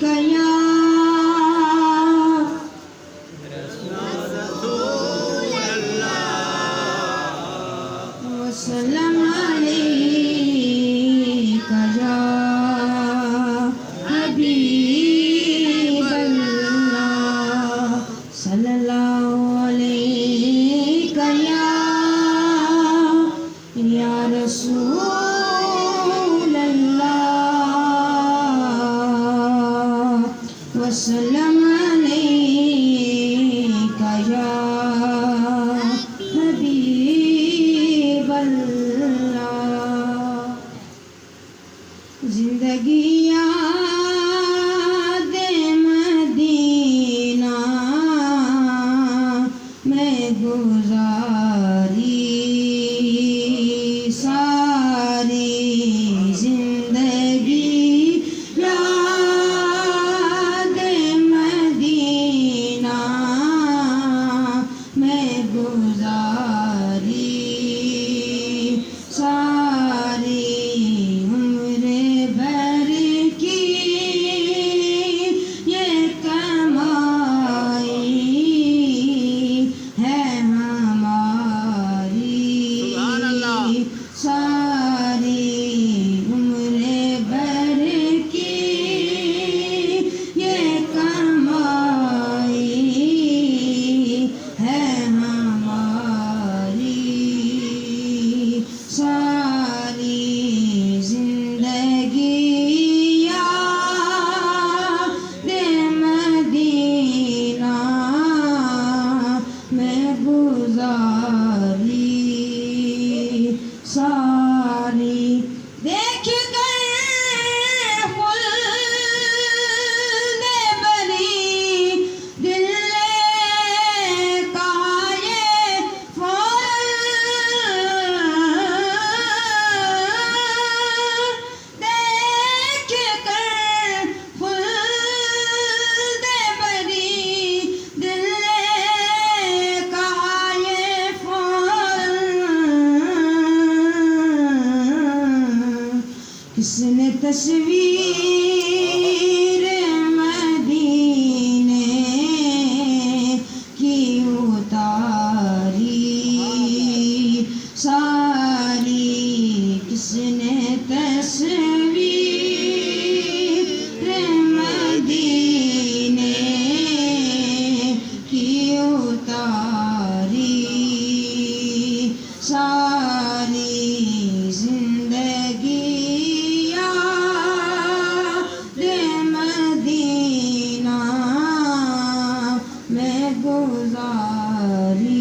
یا وسلم علیک یا حبیب اللہ صلی اللہ علیک یا رسول اللہ وسلم علیک یا حبیب اللہ زندگی یاد مدینہ میں گزاری ساری زندگی یاد مدینہ میں گزاری ساری عمر بھر کی یہ کمائی ہے ہماری ساری عمر بھر کی یہ کمائی ہے ہماری ساری زندگی یاد مدینہ میں گزاری ساری دیکھ کر خلد بری دل کا یہ فوراً دیکھ کر خلد بری دل کا یہ فوراً کس نے تصویر مدینے کی اتاری ساری کس نے تصویر مدینے کی اتاری ساری زندگی یاد مدینہ میں گزاری